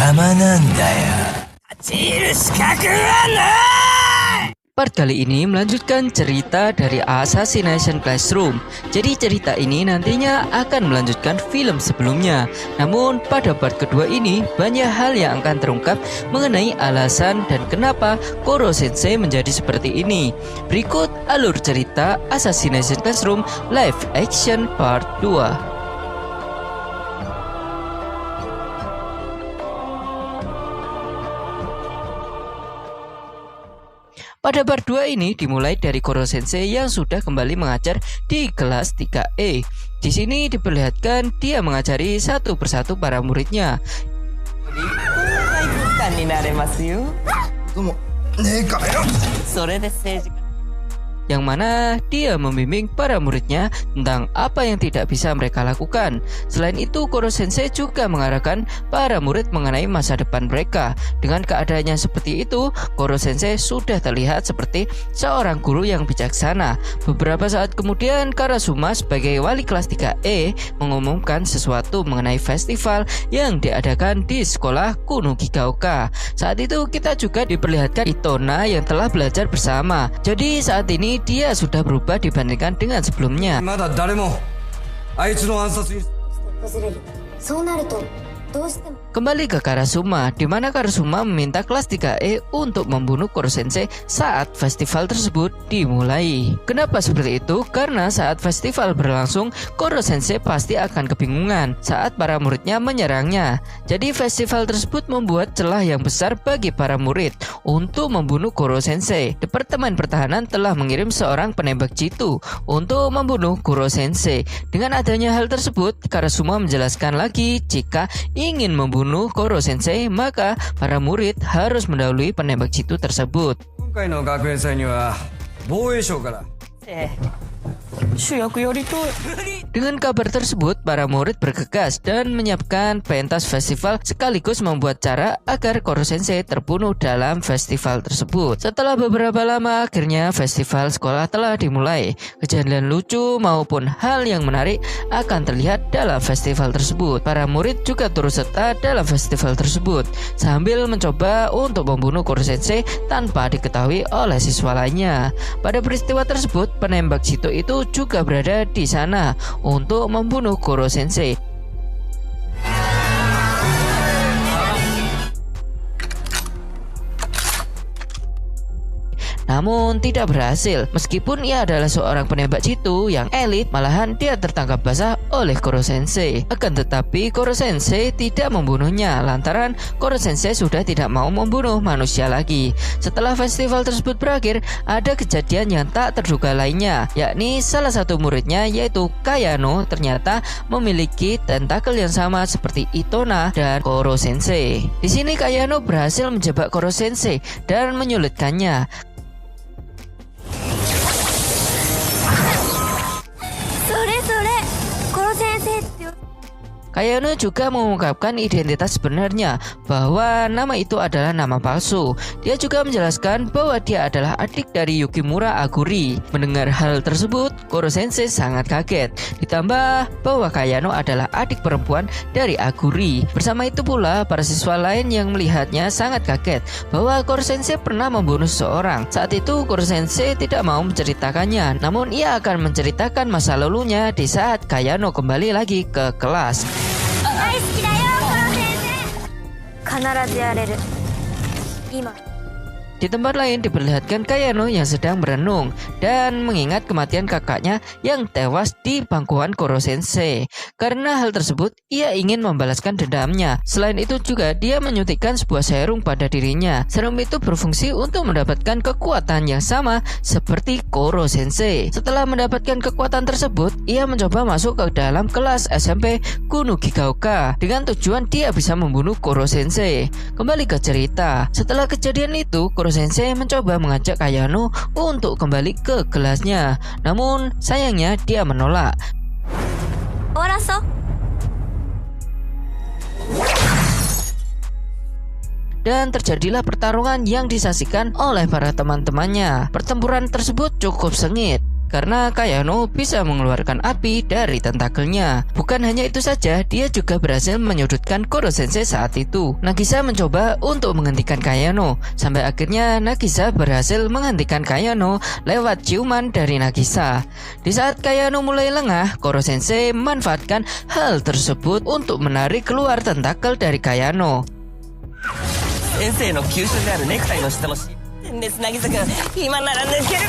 邪なんだよ。立ち入る資格はない。Part kali ini melanjutkan cerita dari Assassination Classroom. Jadi cerita ini nantinya akan melanjutkan film sebelumnya. Namun pada part kedua ini banyak hal yang akan terungkap mengenai alasan dan kenapa Koro Sensei menjadi seperti ini. Berikut alur cerita Assassination Classroom Live Action Part 2. Pada part 2 ini dimulai dari Koro Sensei yang sudah kembali mengajar di kelas 3E. Di sini diperlihatkan dia mengajari satu persatu para muridnya. Yang mana dia membimbing para muridnya tentang apa yang tidak bisa mereka lakukan. Selain itu, Koro Sensei juga mengarahkan para murid mengenai masa depan mereka. Dengan keadaannya seperti itu, Koro Sensei sudah terlihat seperti seorang guru yang bijaksana. Beberapa saat kemudian, Karasuma sebagai wali kelas 3E mengumumkan sesuatu mengenai festival yang diadakan di sekolah Kuno Gigaoka. Saat itu kita juga diperlihatkan Itona yang telah belajar bersama. Jadi saat ini dia sudah berubah dibandingkan dengan sebelumnya. Kembali ke Karasuma, di mana Karasuma meminta kelas 3E untuk membunuh Koro Sensei saat festival tersebut dimulai. Kenapa seperti itu? Karena saat festival berlangsung, Koro Sensei pasti akan kebingungan saat para muridnya menyerangnya. Jadi festival tersebut membuat celah yang besar bagi para murid untuk membunuh Koro Sensei. Departemen Pertahanan telah mengirim seorang penembak jitu untuk membunuh Koro Sensei. Dengan adanya hal tersebut, Karasuma menjelaskan lagi jika ingin membunuh Koro Sensei, maka para murid harus mendahului penembak jitu tersebut. Dengan kabar tersebut, para murid bergegas dan menyiapkan pentas festival sekaligus membuat cara agar Koro Sensei terbunuh dalam festival tersebut. Setelah beberapa lama, akhirnya festival sekolah telah dimulai. Kejadian lucu maupun hal yang menarik akan terlihat dalam festival tersebut. Para murid juga turut serta dalam festival tersebut sambil mencoba untuk membunuh Koro Sensei tanpa diketahui oleh siswa lainnya. Pada peristiwa tersebut, penembak jitu itu juga berada di sana untuk membunuh Koro Sensei. Namun tidak berhasil. Meskipun ia adalah seorang penembak jitu yang elit, malahan dia tertangkap basah oleh Koro Sensei. Akan tetapi Koro Sensei tidak membunuhnya lantaran Koro Sensei sudah tidak mau membunuh manusia lagi. Setelah festival tersebut berakhir, ada kejadian yang tak terduga lainnya, yakni salah satu muridnya yaitu Kayano ternyata memiliki tentakel yang sama seperti Itona dan Koro Sensei. Di sini Kayano berhasil menjebak Koro Sensei dan menyulitkannya. Kayano juga mengungkapkan identitas sebenarnya bahwa nama itu adalah nama palsu. Dia juga menjelaskan bahwa dia adalah adik dari Yukimura Aguri. Mendengar hal tersebut, Koro Sensei sangat kaget. Ditambah bahwa Kayano adalah adik perempuan dari Aguri. Bersama itu pula, para siswa lain yang melihatnya sangat kaget bahwa Koro Sensei pernah membunuh seseorang. Saat itu Koro Sensei tidak mau menceritakannya, namun ia akan menceritakan masa lalunya di saat Kayano kembali lagi ke kelas. Di tempat lain diperlihatkan Kayano yang sedang merenung dan mengingat kematian kakaknya yang tewas di pangkuan Koro Sensei. Karena hal tersebut, ia ingin membalaskan dendamnya. Selain itu juga dia menyuntikkan sebuah serum pada dirinya. Serum itu berfungsi untuk mendapatkan kekuatan yang sama seperti Koro Sensei. Setelah mendapatkan kekuatan tersebut, ia mencoba masuk ke dalam kelas SMP Kuno Gigaoka dengan tujuan dia bisa membunuh Koro Sensei. Kembali ke cerita, setelah kejadian itu, Koro Sensei mencoba mengajak Kayano untuk kembali ke kelasnya. Namun sayangnya dia menolak. Dan terjadilah pertarungan yang disaksikan oleh para teman-temannya. Pertempuran tersebut cukup sengit. karena Kayano bisa mengeluarkan api dari tentakelnya. Bukan hanya itu saja, dia juga berhasil menyudutkan Koro Sensei saat itu. Nagisa mencoba untuk menghentikan Kayano, sampai akhirnya Nagisa berhasil menghentikan Kayano lewat ciuman dari Nagisa. Di saat Kayano mulai lengah, Koro Sensei memanfaatkan hal tersebut untuk menarik keluar tentakel dari Kayano. 先生の急所であるネクタイの下の点です渚君今なら抜ける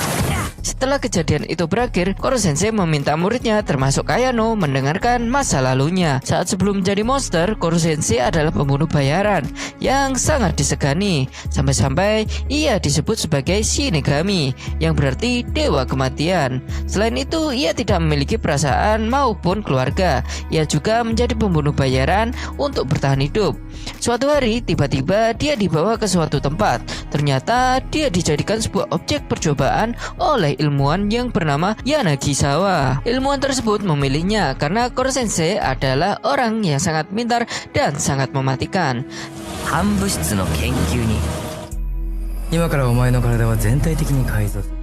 Setelah kejadian itu berakhir, Koro Sensei meminta muridnya termasuk Kayano mendengarkan masa lalunya. Saat sebelum menjadi monster, Koro Sensei adalah pembunuh bayaran yang sangat disegani. Sampai-sampai ia disebut sebagai Shinigami, yang berarti dewa kematian. Selain itu, ia tidak memiliki perasaan maupun keluarga. Ia juga menjadi pembunuh bayaran untuk bertahan hidup. Suatu hari, tiba-tiba dia dibawa ke suatu tempat. Ternyata dia dijadikan sebuah objek percobaan oleh ilmuwan yang bernama Yanagisawa. Ilmuwan tersebut memilihnya karena Koro Sensei adalah orang yang sangat pintar dan sangat mematikan. 反物質の研究に今からお前の体は全体的に改造する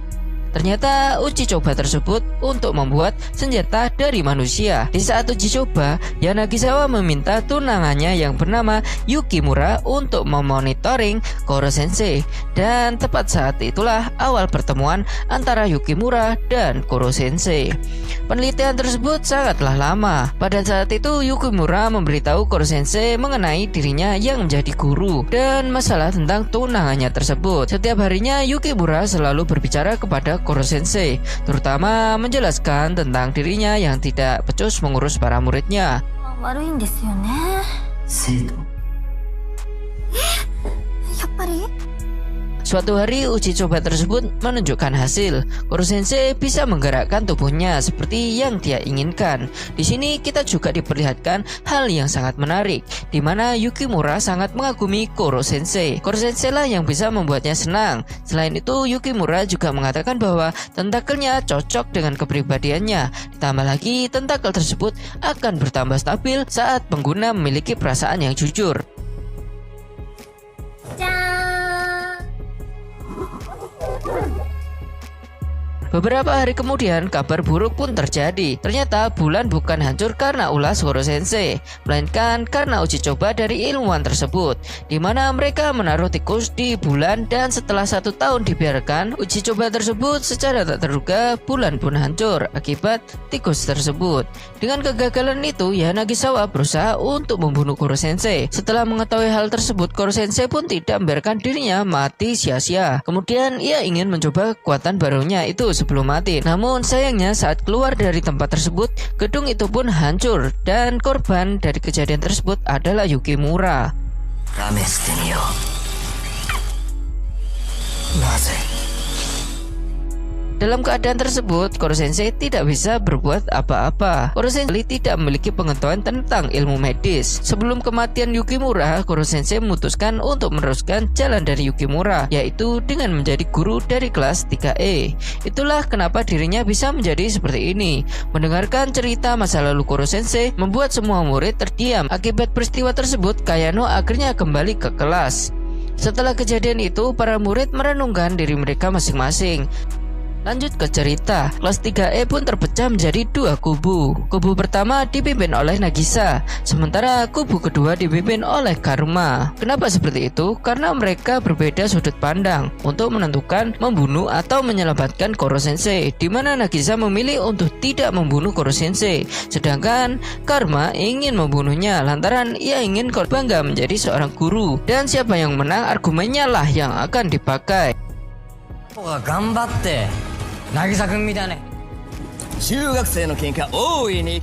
Ternyata uji coba tersebut untuk membuat senjata dari manusia. Di saat uji coba, Yanagisawa meminta tunangannya yang bernama Yukimura untuk memonitoring Koro Sensei. Dan tepat saat itulah awal pertemuan antara Yukimura dan Koro Sensei. Penelitian tersebut sangatlah lama. Pada saat itu Yukimura memberitahu Koro Sensei mengenai dirinya yang menjadi guru dan masalah tentang tunangannya tersebut. Setiap harinya Yukimura selalu berbicara kepada Koro Sensei, terutama menjelaskan tentang dirinya yang tidak becus mengurus para muridnya. 悪いんですよね。生徒やっぱり Suatu hari uji coba tersebut menunjukkan hasil. Koro Sensei bisa menggerakkan tubuhnya seperti yang dia inginkan. Di sini kita juga diperlihatkan hal yang sangat menarik, di mana Yukimura sangat mengagumi Koro Sensei. Koro Sensei lah yang bisa membuatnya senang. Selain itu, Yukimura juga mengatakan bahwa tentakelnya cocok dengan kepribadiannya. Ditambah lagi, tentakel tersebut akan bertambah stabil saat pengguna memiliki perasaan yang jujur. じゃーん。 Beberapa hari kemudian, kabar buruk pun terjadi. Ternyata bulan bukan hancur karena ulah Koro Sensei, melainkan karena uji coba dari ilmuwan tersebut, di mana mereka menaruh tikus di bulan dan setelah 1 tahun dibiarkan, uji coba tersebut secara tak terduga bulan pun hancur akibat tikus tersebut. Dengan kegagalan itu, Yanagisawa berusaha untuk membunuh Koro Sensei. Setelah mengetahui hal tersebut, Koro Sensei pun tidak membiarkan dirinya mati sia-sia. Kemudian ia ingin mencoba kekuatan barunya itu sebelum mati. Namun sayangnya saat keluar dari tempat tersebut, gedung itu pun hancur dan korban dari kejadian tersebut adalah Yukimura. 試してみようなぜ Dalam keadaan tersebut, Koro Sensei tidak bisa berbuat apa-apa. Koro Sensei tidak memiliki pengetahuan tentang ilmu medis. Sebelum kematian Yukimura, Koro Sensei memutuskan untuk meneruskan jalan dari Yukimura, yaitu dengan menjadi guru dari kelas 3E. Itulah kenapa dirinya bisa menjadi seperti ini. Mendengarkan cerita masa lalu Koro Sensei membuat semua murid terdiam. Akibat peristiwa tersebut, Kayano akhirnya kembali ke kelas. Setelah kejadian itu, para murid merenungkan diri mereka masing-masing. Lanjut ke cerita, kelas 3E pun terpecah menjadi 2 kubu. Kubu pertama dipimpin oleh Nagisa, sementara kubu kedua dipimpin oleh Karuma. Kenapa seperti itu? Karena mereka berbeda sudut pandang untuk menentukan membunuh atau menyelamatkan Koro Sensei, di mana Nagisa memilih untuk tidak membunuh Koro Sensei, sedangkan Karuma ingin membunuhnya lantaran ia ingin bangga menjadi seorang guru. Dan siapa yang menang, argumennya lah yang akan dipakai. 頑張って渚君みたいな中学生の喧嘩大いに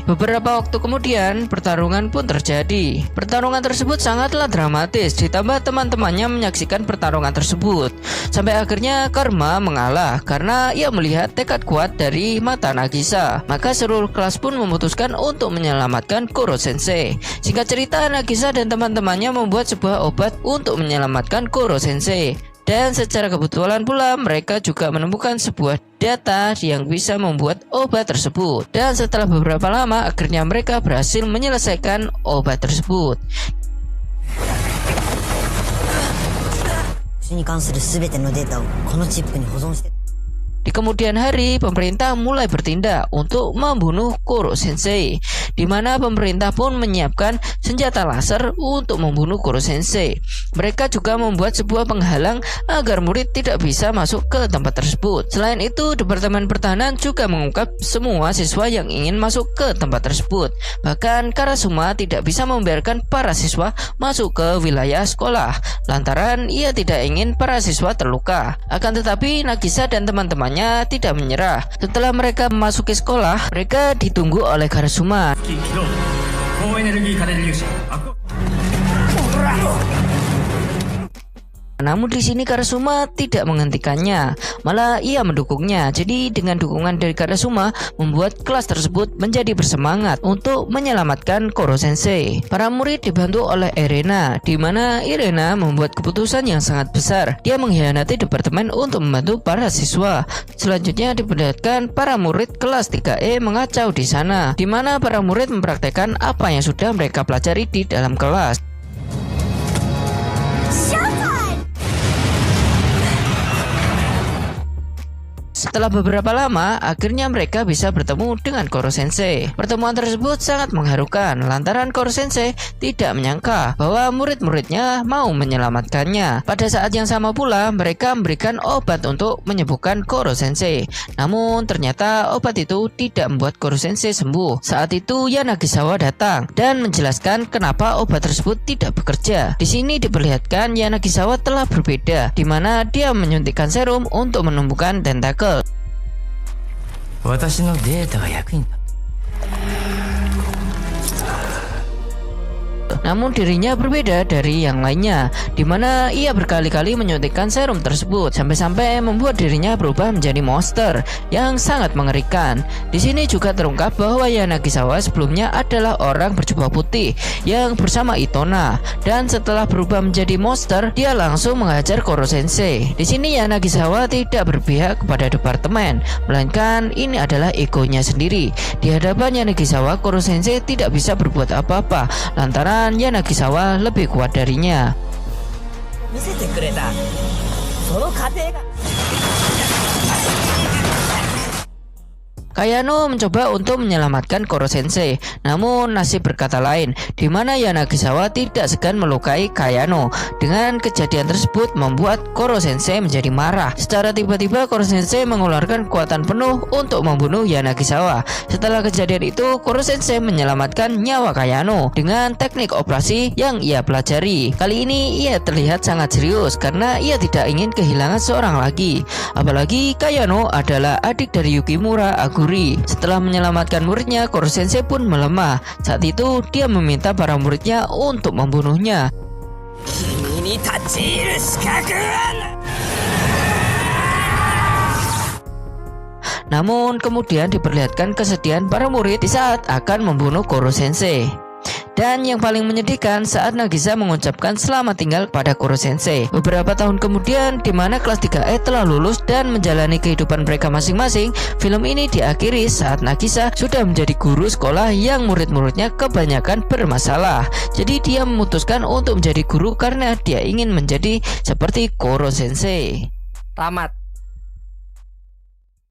Beberapa waktu kemudian, pertarungan pun terjadi. Pertarungan tersebut sangatlah dramatis, ditambah teman-temannya menyaksikan pertarungan tersebut. Sampai akhirnya Karma mengalah karena ia melihat tekad kuat dari mata Nagisa. Maka seluruh kelas pun memutuskan untuk menyelamatkan Koro Sensei. Singkat cerita, Nagisa dan teman-temannya membuat sebuah obat untuk menyelamatkan Koro Sensei. Dan secara kebetulan pula mereka juga menemukan sebuah data yang bisa membuat obat tersebut. Dan setelah beberapa lama akhirnya mereka berhasil menyelesaikan obat tersebut. に関する全てのデータをこのチップに保存して Di kemudian hari, pemerintah mulai bertindak untuk membunuh Koro Sensei, di mana pemerintah pun menyiapkan senjata laser untuk membunuh Koro Sensei. Mereka juga membuat sebuah penghalang agar murid tidak bisa masuk ke tempat tersebut. Selain itu, Departemen Pertahanan juga mengungkap semua siswa yang ingin masuk ke tempat tersebut. Bahkan Karasuma tidak bisa membiarkan para siswa masuk ke wilayah sekolah lantaran ia tidak ingin para siswa terluka. Akan tetapi Nagisa dan teman-temannya tidak menyerah. Setelah mereka memasuki sekolah, mereka ditunggu oleh Karasuma. Namun di sini Karasuma tidak menghentikannya, malah ia mendukungnya. Jadi dengan dukungan dari Karasuma membuat kelas tersebut menjadi bersemangat untuk menyelamatkan Koro Sensei. Para murid dibantu oleh Erena, di mana Erena membuat keputusan yang sangat besar. Dia mengkhianati departemen untuk membantu para siswa. Selanjutnya diperlihatkan para murid kelas 3E mengacau di sana, di mana para murid mempraktekkan apa yang sudah mereka pelajari di dalam kelas. Setelah beberapa lama, akhirnya mereka bisa bertemu dengan Koro Sensei. Pertemuan tersebut sangat mengharukan lantaran Koro Sensei tidak menyangka bahwa murid-muridnya mau menyelamatkannya. Pada saat yang sama pula, mereka memberikan obat untuk menyembuhkan Koro Sensei. Namun ternyata obat itu tidak membuat Koro Sensei sembuh. Saat itu Yanagisawa datang dan menjelaskan kenapa obat tersebut tidak bekerja. Di sini diperlihatkan Yanagisawa telah berbeda, di mana dia menyuntikkan serum untuk menumbuhkan tentakel. 私のデータが役に立つ。 Namun dirinya berbeda dari yang lainnya, di mana ia berkali-kali menyuntikkan serum tersebut sampai-sampai membuat dirinya berubah menjadi monster yang sangat mengerikan. Di sini juga terungkap bahwa Yanagisawa sebelumnya adalah orang berjubah putih yang bersama Itona, dan setelah berubah menjadi monster, dia langsung menghajar Koro Sensei. Di sini Yanagisawa tidak berpihak kepada departemen, melainkan ini adalah egonya sendiri. Di hadapan Yanagisawa, Koro Sensei tidak bisa berbuat apa-apa lantaran Yanagisawa lebih kuat darinya. Kayano mencoba untuk menyelamatkan Koro Sensei, namun nasib berkata lain, di mana Yanagisawa tidak segan melukai Kayano. Dengan kejadian tersebut membuat Koro Sensei menjadi marah. Secara tiba-tiba Koro Sensei mengeluarkan kekuatan penuh untuk membunuh Yanagisawa. Setelah kejadian itu, Koro Sensei menyelamatkan nyawa Kayano dengan teknik operasi yang ia pelajari. Kali ini ia terlihat sangat serius karena ia tidak ingin kehilangan seorang lagi. Apalagi Kayano adalah adik dari Yukimura Aguri. Setelah menyelamatkan muridnya, Koro Sensei pun melemah. Saat itu dia meminta para muridnya untuk membunuhnya. Namun kemudian diperlihatkan kesedihan para murid di saat akan membunuh Koro Sensei. Dan yang paling menyedihkan saat Nagisa mengucapkan selamat tinggal pada Koro Sensei. Beberapa tahun kemudian, di mana kelas 3E telah lulus dan menjalani kehidupan mereka masing-masing, film ini diakhiri saat Nagisa sudah menjadi guru sekolah yang murid-muridnya kebanyakan bermasalah. Jadi dia memutuskan untuk menjadi guru karena dia ingin menjadi seperti Koro Sensei. Tamat.